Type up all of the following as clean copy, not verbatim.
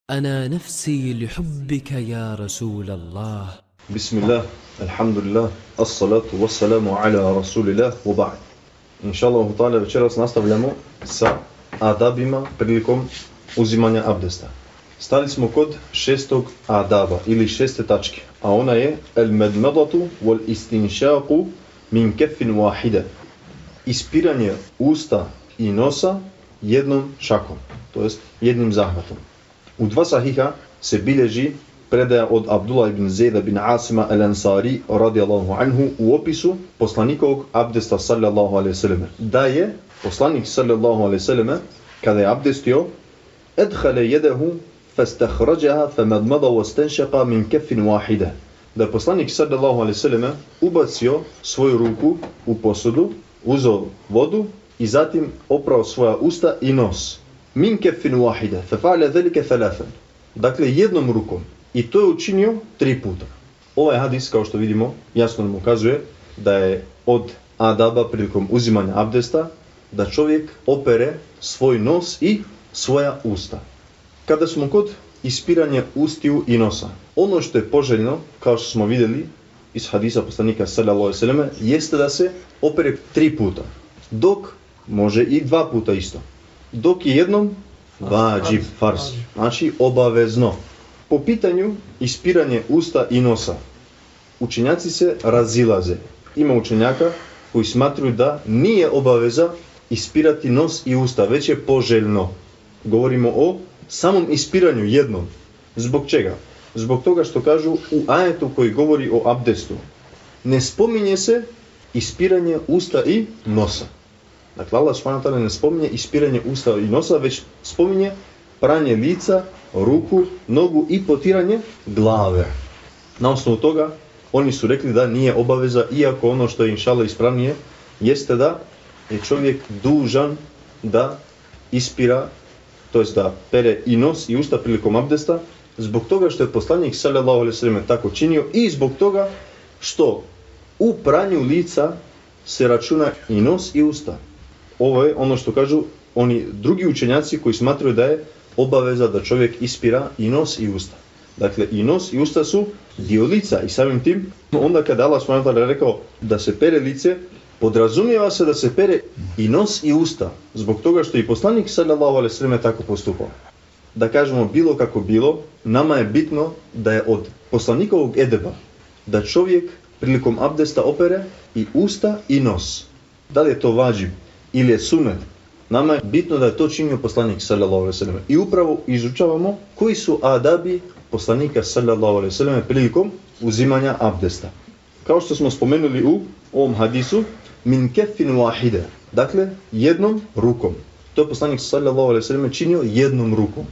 أنا نفسي لحبك يا رسول الله. Bismillah, alhamdulillah, as-salatu was-salamu ala rasulillah, wa ba'd. Inshallah ta'ala večeras nastavljamo sa adabima prilikom uzimanja abdesta. Stali smo kod šestog adaba ili šeste tačke, a ona je al-madmadatu wal-istinshaqu min keffin wahida. Ispiranje usta i nosa jednom šakom, to jest jednim zahvatom. U dva sahiha se bilježi predaja od Abdullah ibn Zejda bin Asima al-Ansari radijallahu anhu u opisu poslanikovog abdesta sallallahu alaihi sallam. Da je poslanik sallallahu alaihi sallam kada je abdestio edhale jedehu fastahrađaha famadmada wastanšaqa min keffin wahida. Da je poslanik sallallahu alaihi sallam ubacio svoju ruku u posudu, uzeo vodu i zatim oprao svoja usta i nos. Min keffin wahida fafa'ala dhalika thalathan. Dakle jednom rukom. I to je učinio 3 puta. Ovaj hadis, kao što vidimo, jasno nam ukazuje da je od adaba prilikom uzimanja abdesta da čovjek opere svoj nos i svoja usta. Kada smo kod ispiranja ustiju i nosa, ono što je poželjno, kao što smo vidjeli iz hadisa poslanika sallallahu alejhi ve selleme, jeste da se opere 3 puta. Dok može i 2 puta isto. Dok je jednom vađib, farz, znači obavezno. Po pitanju ispiranje usta i nosa, učenjaci se razilaze. Ima učenjaka koji smatruju da nije obaveza ispirati nos i usta, već je poželjno. Govorimo o samom ispiranju jednom. Zbog čega? Zbog toga što kažu u ajetu koji govori o abdestu, ne spominje se ispiranje usta i nosa. Dakle, Allah subhanahu wa ta'ala ne spominje ispiranje usta i nosa, već spominje pranje lica, ruku, nogu i potiranje glave. Na osnovu toga oni su rekli da nije obaveza, iako ono što je inšallah ispravnije jeste da je čovjek dužan da ispira, to jest da pere i nos i usta prilikom abdesta, zbog toga što je poslanik sallallahu alejhi ve sellem tako činio i zbog toga što u pranju lica se računa i nos i usta. Ovo je ono što kažu oni drugi učenjaci koji smatraju da je obaveza da čovjek ispira i nos i usta. Dakle, i nos i usta su dio lica i samim tim, onda kada Allah subhanahu wa ta'ala rekao da se pere lice, podrazumijeva se da se pere i nos i usta, zbog toga što i poslanik sallallahu alejhi ve sellem tako postupao. Da kažemo bilo kako bilo, nama je bitno da je od poslanikovog edeba da čovjek prilikom abdesta opere i usta i nos. Da li je to vađib ili je sunet? Nama je bitno da je to činio poslanik sallallahu alejhi ve sellem. I upravo izučavamo koji su adabi poslanika sallallahu alejhi ve sellem prilikom uzimanja abdesta. Kao što smo spomenuli u ovom hadisu, min keffin wahida, dakle jednom rukom. To je poslanik sallallahu alejhi ve sellem činio jednom rukom.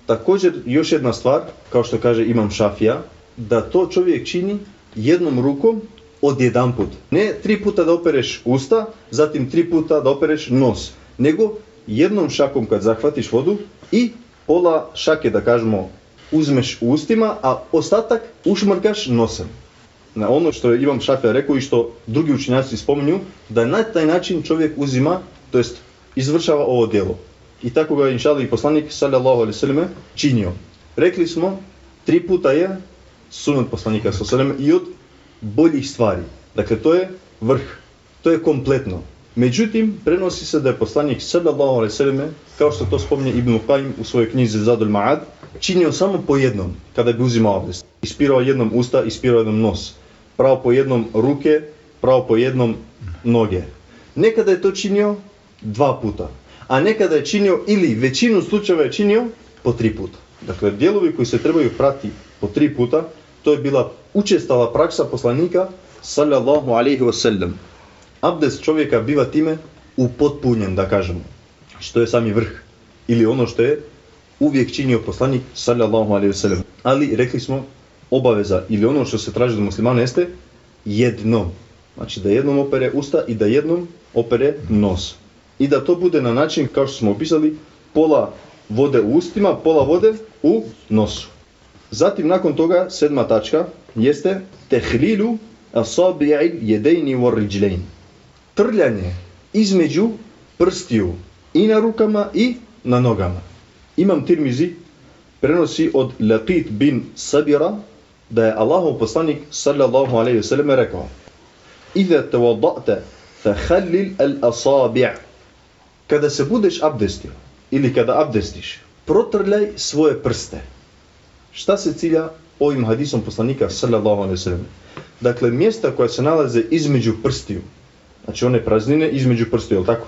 Također još jedna stvar, kao što kaže imam Šafija, da to čovjek čini jednom rukom odjedanput. Ne 3 puta da opereš usta, zatim 3 puta da opereš nos, nego jednom šakom kad zahvatiš vodu i pola šake, da kažemo, uzmeš u ustima, a ostatak ušmrkaš nosem. Na ono što je Imam Šafija rekao i što drugi učenjaci spominju, da na taj način čovjek uzima, to jest izvršava ovo djelo. I tako ga je inšallah i poslanik sallallahu alejhi ve selleme činio. Rekli smo, 3 puta je sunet poslanika sallallahu alejhi ve selleme i od boljih stvari. Dakle, to je vrh, to je kompletno. Međutim, prenosi se da je poslanik sallallahu alejhi ve selleme, kao što to spominje Ibn Qayyim u svojoj knjizi Zadul Ma'ad, činio samo po jednom kada bi uzimao abdest. Ispirao jednom usta, ispirao jednom nos. Pravo po jednom ruke, pravo po jednom noge. Nekada je to činio 2 puta, a nekada je činio ili većinu slučajeva je činio po 3 puta. Dakle, dijelovi koji se trebaju prati po 3 puta, to je bila učestala praksa poslanika sallallahu alejhi ve sellem. Abdest čovjeka biva time upotpunjen, da kažemo, što je sami vrh ili ono što je uvijek činio poslanik sallallahu alejhi ve sellem. Ali rekli smo, obaveza ili ono što se traži od muslimana jeste jednom. Znači da jednom opere usta i da jednom opere nos. I da to bude na način kao što smo opisali, pola vode u ustima, pola vode u nosu. Zatim nakon toga 7. tačka jeste tehlilu asabi'i yadayni wa rijlayn. Trljanje između prstiju i na rukama i na nogama. Imam Tirmizi prenosi od Laqit bin Sabira da je Allahov poslanik sallallahu alejhi ve selleme rekao: "Iza tawadda'ta fakhallil al-asabi'." Kada se budeš abdestio ili kada abdestiš, protrljaj svoje prste. Šta se cilja ovim hadisom poslanika sallallahu alejhi ve selleme? Dakle, mjesta koja se nalaze između prstiju. Znači one praznine između prstiju, jel tako?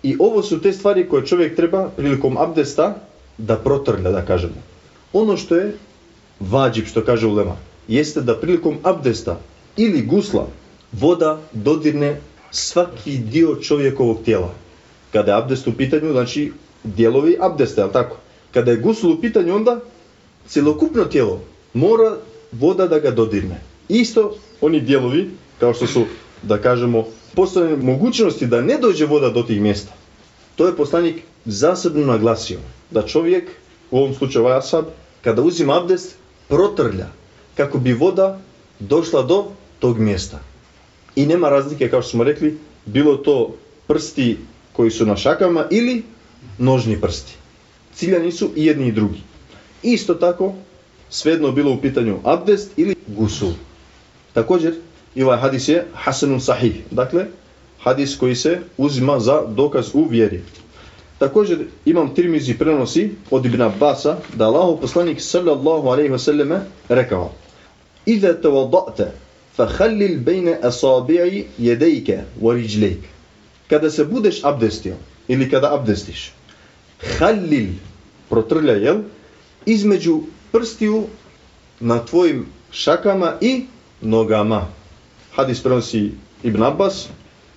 I ovo su te stvari koje čovjek treba prilikom abdesta da protrlja, da kažemo. Ono što je vađib, što kaže ulema, jeste da prilikom abdesta ili gusla voda dodirne svaki dio čovjekovog tijela. Kada je abdest u pitanju, znači dijelovi abdesta, jel tako? Kada je gusl u pitanju, onda cjelokupno tijelo mora voda da ga dodirne. Isto oni dijelovi, kao što su, da kažemo, postoje mogućnosti da ne dođe voda do tih mjesta. To je poslanik zasebno naglasio. Da čovjek, u ovom slučaju ashab, kada uzima abdest, protrlja kako bi voda došla do tog mjesta. I nema razlike, kao što smo rekli, bilo to prsti koji su na šakama ili nožni prsti. Ciljani su i jedni i drugi. Isto tako, svejedno bilo u pitanju abdest ili gusul. Također, i ovaj hadis je hasanun sahih. Dakle, hadis koji se uzima za dokaz u vjeri. Također, Imam Tirmizi prenosi od Ibn Abbasa da Allahov poslanik sallallahu alejhi ve selleme rekao: "Iza tawadda'ta fakhallil bayna asabi'i yadayka wa rijlayk." Kada se budeš abdestio ili kada abdestiš, khallil, protrljaj, jel, između prstiju na tvojim šakama i nogama. Hadis prenosi Ibn Abbas,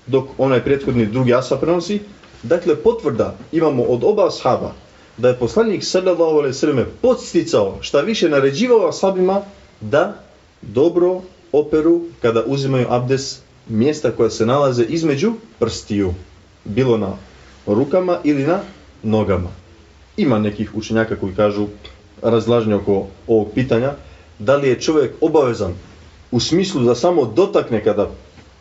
dok onaj prethodni drugi ashab prenosi. Dakle, potvrda imamo od oba ashaba da je poslanik sallallahu alejhi ve selleme podsticao, šta više naređivao ashabima da dobro operu kada uzimaju abdest mjesta koja se nalaze između prstiju, bilo na rukama ili na nogama. Ima nekih učenjaka koji kažu razlaženje oko ovog pitanja, da li je čovjek obavezan u smislu da samo dotakne kada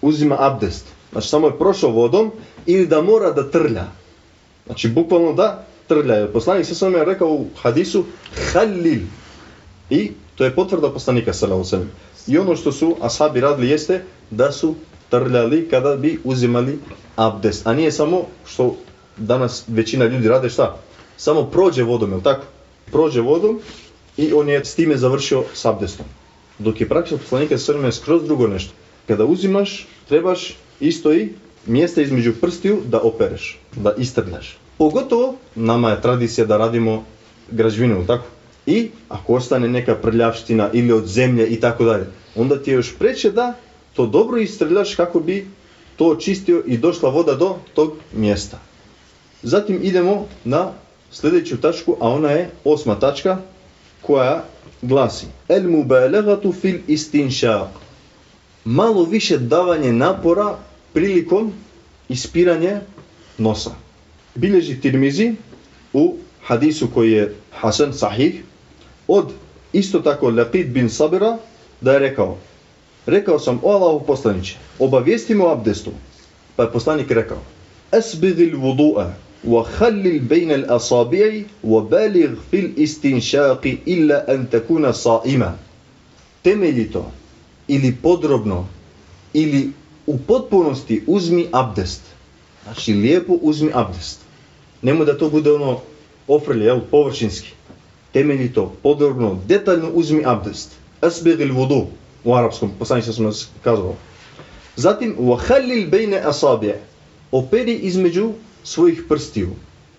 uzima abdest, znači samo je prošao vodom, ili da mora da trlja. Znači bukvalno da trlja. Poslanik sallallahu alejhi ve sellem je rekao u hadisu halil. I to je potvrda poslanika sallallahu alejhi ve sellem. I ono što su ashabi radili jeste da su trljali kada bi uzimali abdest. A nije samo što danas većina ljudi rade šta? Samo prođe vodom, je li tako? Prođe vodom i on je s time završio s abdestom. Dok je praksa poslanika sallallahu alejhi ve sellem skroz drugo nešto. Kada uzimaš, trebaš isto i mjesta između prstiju da opereš, da istrljaš. Pogotovo nama je tradicija da radimo građevinu, tako? I ako ostane neka prljavština ili od zemlje i tako dalje, onda ti je još preče da to dobro istrljaš kako bi to očistio i došla voda do tog mjesta. Zatim idemo na sljedeću tačku, a ona je 8. tačka koja glasi: El mubalagatu fil istinshaq. Malo više davanje napora prilikom ispiranja nosa. Bilježi Tirmizi u hadisu koji je hasan, sahih, od isto tako Laqit bin Sabira da je rekao sam: o Allahov poslaniče, obavijesti me o abdestu. Pa je poslanik rekao: asbigil vudu'a wa khallil bayna al-asabi'i wa baligh fil istinshaqi illa an takuna sa'ima. Temeljito ili podrobno ili u potpunosti uzmi abdest. Znači lijepo uzmi abdest. Nemoj da to bude ono ofrlje, površinski. Temeljito, podrobno, detaljno uzmi abdest. Asbigil vudu u arapskom, poslanik sam nas kazao. Zatim wa khallil bayna asabi'. Operi između svojih prstiju.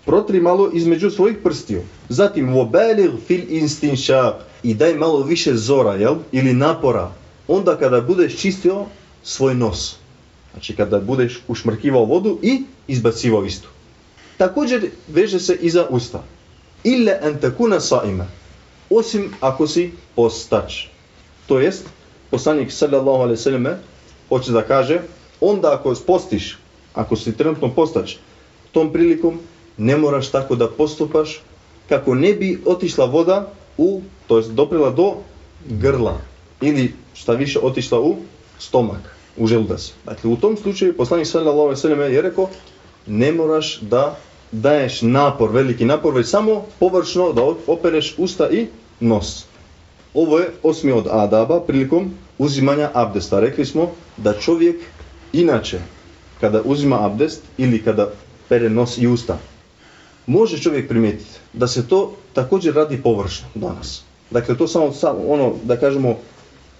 Protri malo između svojih prstiju. Zatim wa baligh fil istinshaq. I daj malo više zora, ili napora. Onda kada budeš čistio svoj nos. Znači kada budeš ušmrkivao vodu i izbacivao istu. Također veže se i za usta. Illa an takuna sa'ima. Osim ako si postač. To jest, poslanik sallallahu alejhi ve selleme hoće da kaže, onda ako postiš, ako si trenutno postač, tom prilikom ne moraš tako da postupaš kako ne bi otišla voda to jest doprela do grla ili šta više otišla u stomak, u želudac. Dakle, u tom slučaju poslanik sallallahu alejhi ve selleme je rekao, ne moraš da daješ napor, veliki napor, već samo površno da opereš usta i nos. Ovo je 8. od adaba prilikom uzimanja abdesta. Rekli smo da čovjek inače kada uzima abdest ili kada pere nos i usta, može čovjek primijetiti da se to također radi površno danas. Dakle, to samo ono, da kažemo,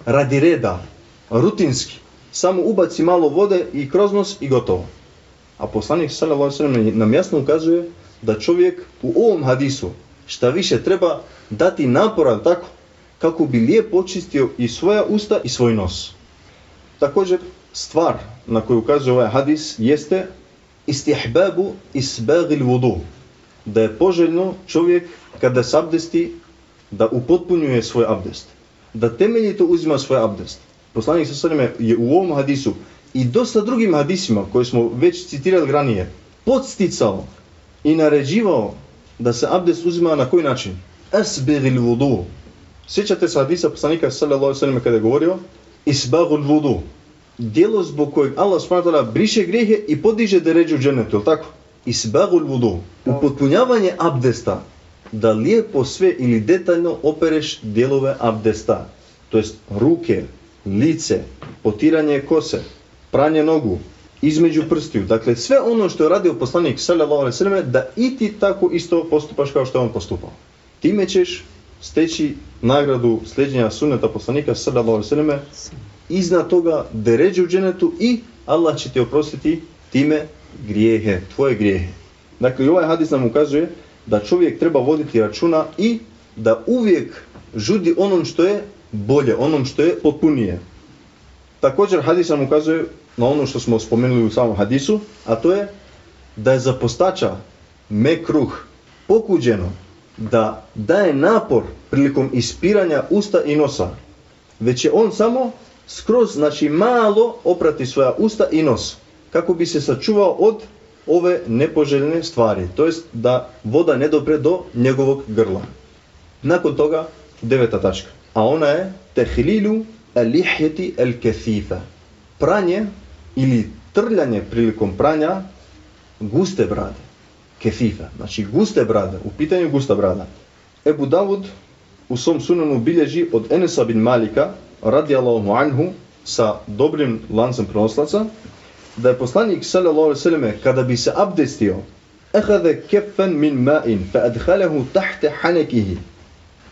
radi reda, rutinski. Samo ubaci malo vode i kroz nos i gotovo. A poslanik sallallahu alejhi ve sellem nam jasno ukazuje da čovjek u ovom hadisu šta više treba dati naporan tako kako bi lijepo očistio i svoja usta i svoj nos. Također, stvar na koju ukazuje ovaj hadis jeste istihbabu isbagil wudu. Da je poželjno čovjek kada se abdesti da upotpunjuje svoj abdest. Da temeljito uzima svoj abdest. Poslanik sallallahu alejhi ve sellem je u ovom hadisu i dosta drugim hadisima koje smo već citirali ranije podsticao i naređivao da se abdest uzima na koji način? Asbagil wudu. Sjećate se hadisa poslanika sallallahu alejhi ve sellem kada je govorio isbagul wudu. Djelo zbog kojeg Allah subhanahu wa ta'ala briše grijehe i podiže deređu u džennetu, jel tako? Isbagul wudu. Upotpunjavanje abdesta, da lijepo sve ili detaljno opereš dijelove abdesta. To jest ruke, lice, potiranje kose, pranje nogu, između prstiju. Dakle, sve ono što je radio poslanik sallallahu alejhi ve sellem, da i ti tako isto postupaš kao što je on postupao. Time ćeš steći nagradu sljeđenja sunneta poslanika sallallahu alejhi ve sellem, iznad toga deređu u džennetu i Allah će ti oprostiti time grijehe, tvoje grijehe. Dakle, i ovaj hadis nam ukazuje da čovjek treba voditi računa i da uvijek žudi onom što je bolje, onom što je potpunije. Također hadis nam ukazuje na ono što smo spomenuli u samom hadisu, a to je da je za postača mekruh pokuđeno da daje napor prilikom ispiranja usta i nosa, već je on samo skroz, znači malo oprati svoja usta i nos, kako bi se sačuvao od ove nepoželjne stvari, to jest da voda ne dopre do njegovog grla. Nakon toga 9. tačka, a ona je tehlilu al-lihjeti al-kathifa. Pranje ili trljanje prilikom pranja guste brade. Kathifa, znači guste brade, u pitanju gusta brada. Ebu Davud u svom sunanu bilježi od Enesa bin Malika radijallahu anhu sa dobrim lancem prenoslaca da je poslanik sallallahu alejhi ve sellem kada bi se abdestio akhadha kaffan min ma'in fa adkhalahu tahta hanakihi.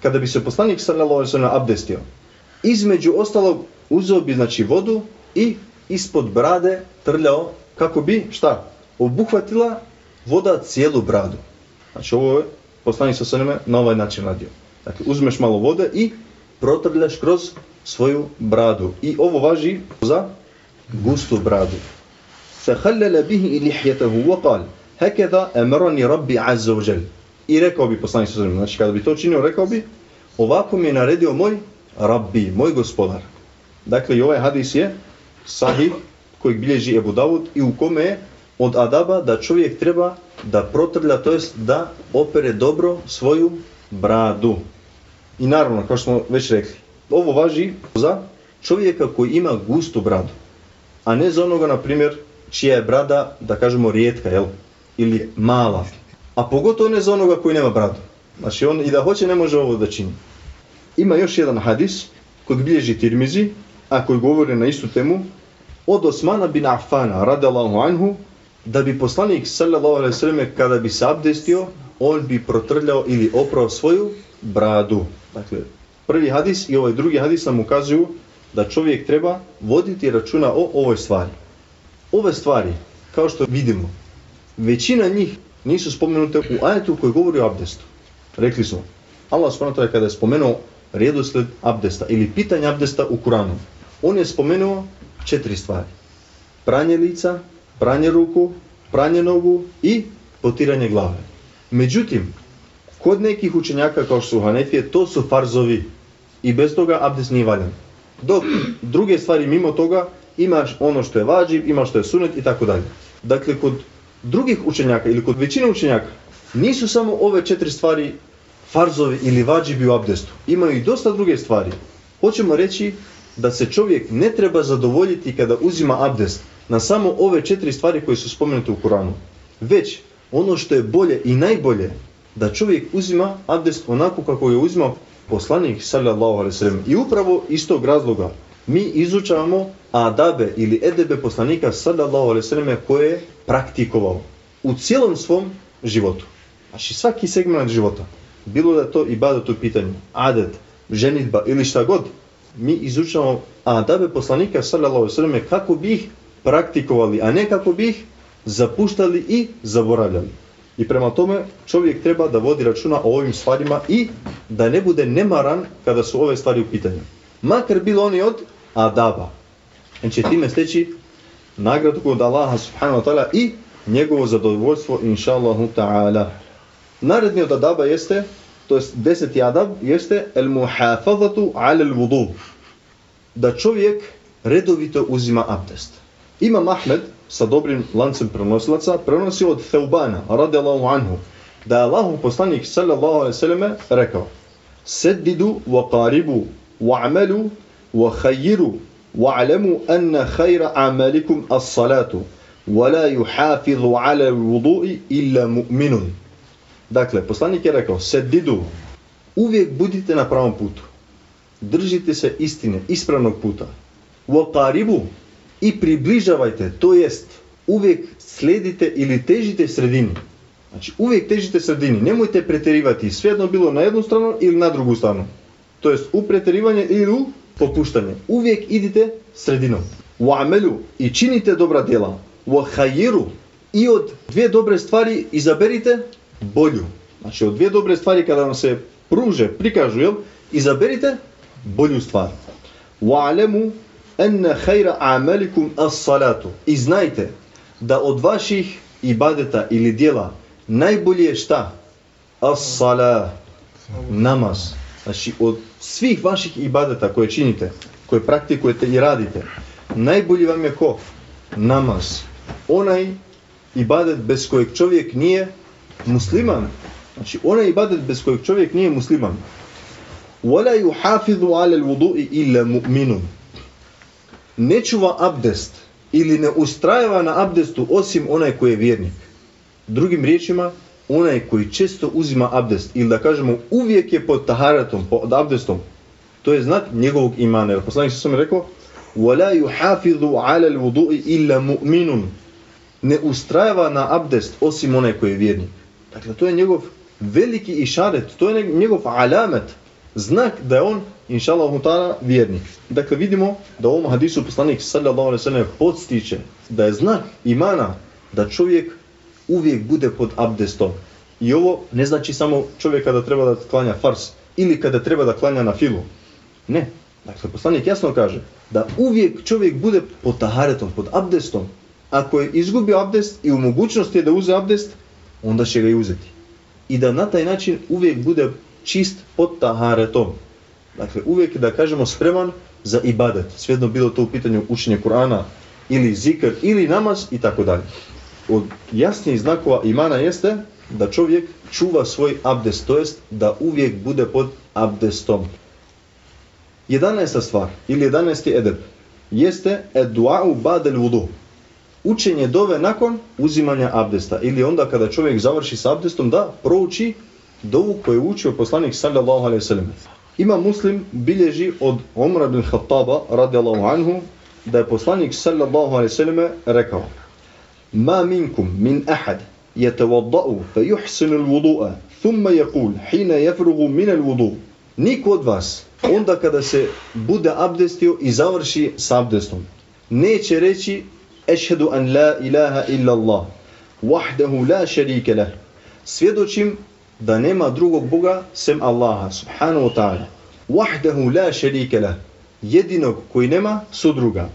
Kada bi se poslanik sallallahu alejhi ve sellem abdestio, između ostalog uzeo bi znači vodu i ispod brade trljao kako bi šta? Obuhvatila voda cijelu bradu. Znači ovo je poslanik sallallahu alejhi ve sellem na ovaj način radio. Dakle, uzmeš malo vode i protrljaš kroz svoju bradu. I ovo važi za gustu bradu. فَخَلَّلَ بِهِ لِحْيَتَهُ وَقَالَ هَكَذَا أَمَرَنِي رَبِّ عَزَّ وَجَلَ. I rekao bi poslanik sallallahu alejhi ve sellem, znači kada bi to činio, rekao bi ovako mi je naredio moj Rabbi, moj gospodar. Dakle, i ovaj hadis je sahih kojeg bilježi Ebu Davud i u kome je od adaba da čovjek treba da protrlja, to jest da opere dobro svoju bradu. I naravno, kao što smo već rekli, ovo važi za čovjeka koji ima gustu bradu, a ne za onoga, na primjer, čija je brada, da kažemo, rijetka, jel? Ili mala. A pogotovo ne za onoga koji nema bradu. Znači, on i da hoće ne može ovo da čini. Ima još jedan hadis kojeg bilježi Tirmizi, a koji govori na istu temu, od Osmana bin Affana, radijallahu anhu, da bi poslanik sallallahu alejhi ve sellem kada bi se abdestio, on bi protrljao ili oprao svoju bradu. Dakle, prvi hadis i ovaj drugi hadis nam ukazuju da čovjek treba voditi računa o ovoj stvari. Ove stvari, kao što vidimo, većina njih nisu spomenute u ajetu koji govori o abdestu. Rekli smo, Allah subhanahu wa ta'ala kada je spomenuo redosled abdesta ili pitanje abdesta u Kuranu, on je spomenuo 4 stvari. Pranje lica, pranje ruku, pranje nogu i potiranje glave. Međutim, kod nekih učenjaka kao što su Hanefije, to su farzovi i bez toga abdest nije valjan. Dok druge stvari mimo toga imaš ono što je vađib, imaš što je sunet i tako dalje. Dakle, kod drugih učenjaka ili kod većine učenjaka nisu samo ove 4 stvari farzovi ili vađibi u abdestu. Imaju i dosta druge stvari. Hoćemo reći da se čovjek ne treba zadovoljiti kada uzima abdest na samo ove 4 stvari koje su spomenute u Kuranu. Već ono što je bolje i najbolje, da čovjek uzima abdest onako kako je uzimao poslanik sallallahu alejhi ve sellem. I upravo iz tog razloga mi izučavamo adabe ili edebe poslanika sallallahu alejhi ve selleme koje je praktikovao u cijelom svom životu. Znači svaki segment života, bilo da to ibadet u pitanju, adet, ženidba ili šta god, mi izučavamo adabe poslanika sallallahu alejhi ve selleme kako bi ih praktikovali, a ne kako bi ih zapuštali i zaboravljali. I prema tome čovjek treba da vodi računa o ovim stvarima i da ne bude nemaran kada su ove stvari u pitanju. Makar bilo oni od adaba. On će time steći nagradu kod Allaha subhanahu wa ta'ala i njegovo zadovoljstvo inša Allahu ta'ala. Naredni od adaba jeste, to jest 10. adab, jeste el muhafazatu ala al wudu. Da čovjek redovito uzima abdest. Imam Ahmed sa dobrim lancem prenosilaca prenosi od Theubana radijallahu anhu da je Allahov poslanik sallallahu alejhi ve selleme rekao: "Seddidu wa qaribu wa'malu wa khayyiru wa'lamu anna khayra a'malikum as-salatu wa la yuhafizu 'ala al-wudu'i illa mu'minun." Dakle, poslanik je rekao: "Seddidu, uvijek budite na pravom putu. Držite se istine, ispravnog puta. Wa qaribu, i približavajte, to jest uvijek slijedite ili težite sredini." Znači uvijek težite sredini, nemojte pretjerivati, svejedno bilo na jednu stranu ili na drugu stranu. To jest u pretjerivanje ili u popuštanje. Uvijek idite sredinom. Wa'malu, i činite dobra djela. Wa khayyiru, i od dvije dobre stvari izaberite bolju. Znači od dvije dobre stvari kada vam se pruže, prikažu, izaberite bolju stvar. Wa'lamu anna khayra a'malikum as-salatu. I znajte da od vaših ibadeta ili djela najbolje je šta? As-salat, namaz. Znači od svih vaših ibadeta koje činite, koje praktikujete i radite, najbolji vam je ko? Namaz. Onaj ibadet bez kojeg čovjek nije musliman. Znači onaj ibadet bez kojeg čovjek nije musliman. وَلَا يُحَافِظُ عَلَى الْوُضُوءِ إِلَّا مُؤْمِنٌ. Ne čuva abdest ili ne ustrajava na abdestu osim onaj koji je vjernik. Drugim riječima, onaj koji često uzima abdest ili da kažemo uvijek je pod taharatom, pod abdestom, to je znak njegovog imana. Jer poslanik sam rekao: وَلَا يُحَافِظُ عَلَى الْوُضُوءِ إِلَّا مُؤْمِنٌ. Ne ustrajava na abdest osim onaj koji je vjernik. Dakle, to je njegov veliki išaret, to je njegov alamet, znak da je on inša Allahu ta'ala vjernik. Dakle, vidimo da u ovom hadisu poslanik sallallahu alejhi ve sellem podstiče da je znak imana da čovjek uvijek bude pod abdestom. I ovo ne znači samo čovjek kada treba da klanja fars ili kada treba da klanja na filu. Ne. Dakle, poslanik jasno kaže da uvijek čovjek bude pod taharetom, pod abdestom. Ako je izgubio abdest i u mogućnosti je da uze abdest, onda će ga i uzeti. I da na taj način uvijek bude čist pod taharetom. Dakle, uvijek da kažemo spreman za ibadet. Svejedno bilo to u pitanju učenje Kur'ana ili zikr ili namaz i tako dalje. Od jasnijih znakova imana jeste da čovjek čuva svoj abdest, to jest da uvijek bude pod abdestom. 11. stvar ili 11. edeb jeste du'a'u ba'dal wudu. Učenje dove nakon uzimanja abdesta ili onda kada čovjek završi s abdestom da prouči dovu koju je učio poslanik sallallahu alejhi ve sellem. Ima Muslim bilježi od Umar ibn Khattaba radijallahu anhu da je poslanik sallallahu alejhi ve sellem rekao: "Ma minkum min ahad yatawadda'u fa yuhsinu al-wudu'a thumma yaqul hina yafrughu min al-wudu'." Niko od vas onda kada se bude abdestio i završi s abdestom neće reći: "Ešhedu an la ilaha illa Allah wahdahu la sharika lah." Svjedočim da nema drugog Boga sem Allaha subhanahu wa ta'ala. Wahdahu la sharika lah, jedinog koji nema sudruga.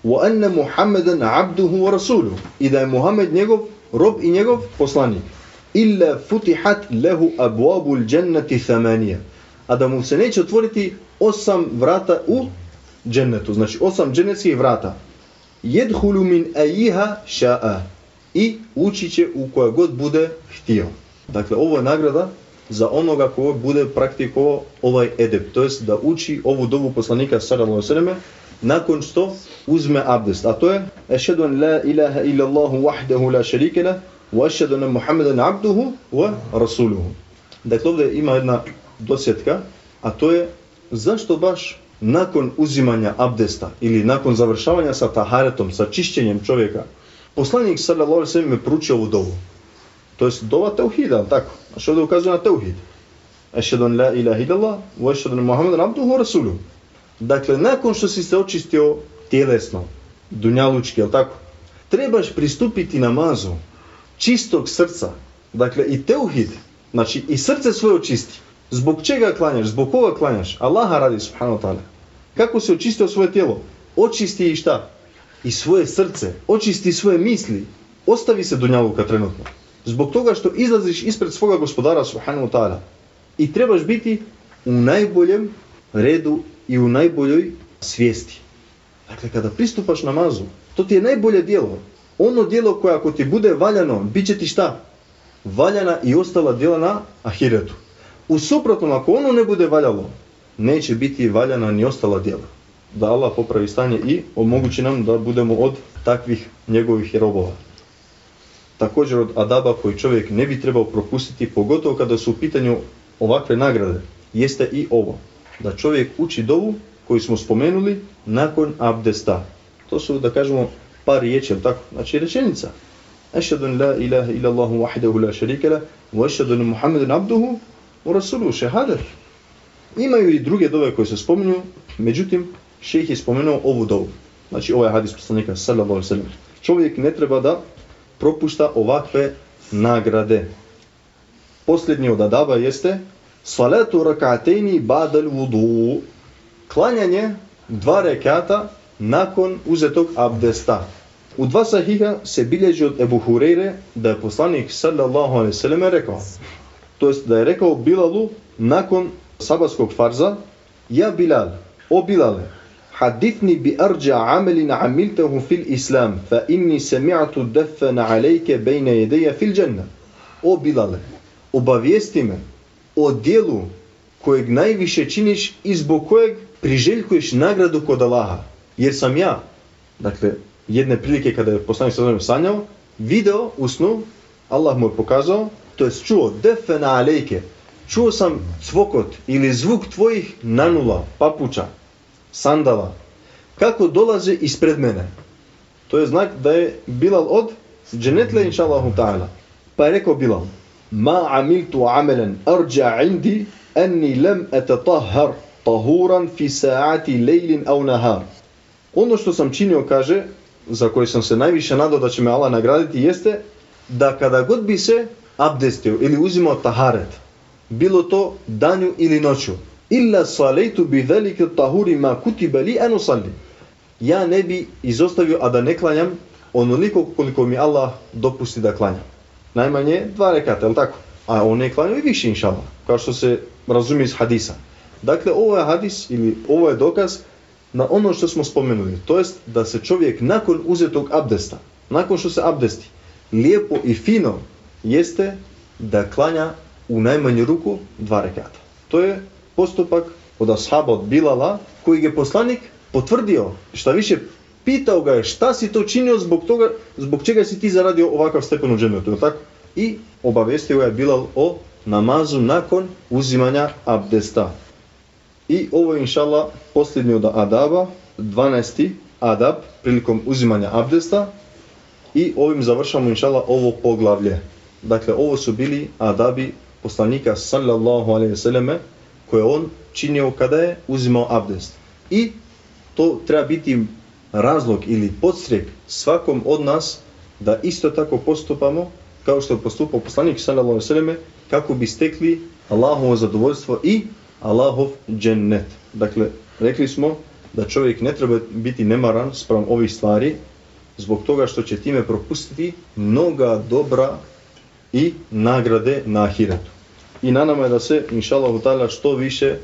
Wa anna Muhammadan abduhu wa rasuluhu, i da je Muhammed njegov rob i njegov poslanik. Illa futihat lahu abwabul jannati thamaniya, a da mu se neće otvoriti 8 vrata u džennetu, znači 8 džennetskih vrata. Yadkhulu min ayyiha sha'a, i ući će u koja god bude htio. Dakle, ovo je nagrada za onoga ko bude praktikovao ovaj edeb, to jest da uči ovu dovu poslanika sallallahu alejhi ve selleme nakon što uzme abdest, a to je: "Ešhedu an la ilaha illa Allah wahdahu la sharika lah wa ashhadu anna Muhammadan abduhu wa rasuluhu. Dakle, ovdje ima jedna dosjetka, a to je zašto baš nakon uzimanja abdesta ili nakon završavanja sa taharetom, sa čišćenjem čovjeka, poslanik sallallahu alejhi ve sellem je proučio ovu dovu. To jest dova tauhida, tako? Znači ovdje ukazuje na tauhid. Ašhadu an la ilaha illallah wa ašhadu anna Muhammadan abduhu wa rasuluhu. Dakle, nakon što si se očistio tjelesno, dunjalučki, jel tako? Trebaš pristupiti namazu čistog srca. Dakle, i tauhid, znači i srce svoje očisti. Zbog čega klanjaš? Zbog koga klanjaš? Allaha radi, subhanahu wa ta'ala. Kako si očistio svoje tijelo? Očisti i šta? I svoje srce. Očisti svoje misli. Ostavi se dunjaluka trenutno. Zbog toga što izlaziš ispred svoga gospodara, subhanahu wa ta'ala. I trebaš biti u najboljem redu i u najboljoj svijesti. Dakle, kada pristupaš namazu, to ti je najbolje djelo. Ono djelo koje ako ti bude valjano, bit će ti šta? Valjana i ostala djela na ahiretu. U suprotnom, ako ono ne bude valjalo, neće biti valjana ni ostala djela. Da Allah popravi stanje i omogući nam da budemo od takvih njegovih robova. Također od adaba koji čovjek ne bi trebao propustiti, pogotovo kada su u pitanju ovakve nagrade, jeste i ovo. Da čovjek uči dovu koju smo spomenuli nakon abdesta. To su, da kažemo, par riječi, tako? Znači rečenica. Ašhadu an la ilaha illallahu wahdahu la sharika lah wa ašhadu anna Muhammadan abduhu wa rasuluhu, šehadet. Imaju i druge dove koje se spominju, međutim, šejh je spomenuo ovu dovu. Znači ovaj hadis poslanika sallallahu alejhi ve sellem. Čovjek ne treba da propušta ovakve nagrade. Posljednji od adaba jeste salatu rak'ataini ba'dal wudu. Klanjanje 2 rekata nakon uzetog abdesta. U 2 sahiha se bilježi od Ebu Hureyre da je poslanik sallallahu alejhi ve sellem rekao, to jest da je rekao Bilalu nakon sabatskog farza: ja Bilal, o Bilale, hadithni bi arja amelin amiltahu fil islam, fa inni sami'atu daffana alejke bejne jedeja fil dženna. O Bilale, obavijesti me o dijelu kojeg najviše činiš i zbog kojeg priželjkuješ nagradu kod Allaha. Jer sam ja, dakle, jedne prilike kada je poslanik sallallahu alejhi ve sellem sanjao, video u snu, Allah mu je pokazao, to jest čuo, defena alejke, čuo sam cvokot ili zvuk tvojih nanula, papuča, sandala, kako dolaze ispred mene. To je znak da je Bilal od dženetle, inša Allahu ta'ala. Pa je rekao Bilal: ma amiltu amelan arja indi anni lam atatahhar tahuran fi sa'ati lejlin au nahar. Ono što sam činio, kaže, za koje sam se najviše nadao da će me Allah nagraditi, jeste da kada god bi se abdestio ili uzimao taharet, bilo to danju ili noću, illa salaitu bi dhalika tahuri ma kutiba li an usalli. Ja ne bi izostavio, a da ne klanjam onoliko koliko mi Allah dopusti da klanjam. Najmanje 2 rekata, je li tako? A on ne klanjao i više, inša Allah, kao što se razumije iz hadisa. Dakle, ovo je hadis ili ovo je dokaz na ono što smo spomenuli. To jest da se čovjek nakon uzetog abdesta, nakon što se abdesti, lijepo i fino jeste da klanja u najmanju ruku 2 rekata. To je postupak od ashaba, od Bilala, koji je poslanik potvrdio. Šta više, pitao ga je šta si to činio zbog čega si ti zaradio ovakav stepen u džennetu, tako? I obavestio ga je Bilal o namazu nakon uzimanja abdesta. I ovo je, inša Allah, posljednji od adaba, 12. adab prilikom uzimanja abdesta. I ovim završamo, inša Allah, ovo poglavlje. Dakle, ovo su bili adabi poslanika sallallahu alejhi ve selleme koje on činio kada je uzimao abdest. I to treba biti razlog ili podstrek svakom od nas da isto tako postupamo kao što je postupao poslanik sallallahu alejhi ve selleme, kako bi stekli Allahovo zadovoljstvo i Allahov džennet. Dakle, rekli smo da čovjek ne treba biti nemaran spram ovih stvari, zbog toga što će time propustiti mnoga dobra i nagrade na ahiretu. I na nama je da se, inša Allahu ta'ala, što više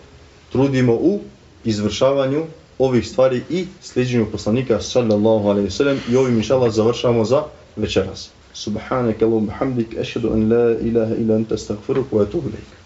trudimo u izvršavanju ovih stvari i sljeđenju poslanika sallallahu alejhi ve sellem. I ovim, inša Allah, završavamo za večeras. Subhanaka Allahumma hamdik, ashhadu an la ilaha illa anta, astaghfiruka wa atubu ilayk.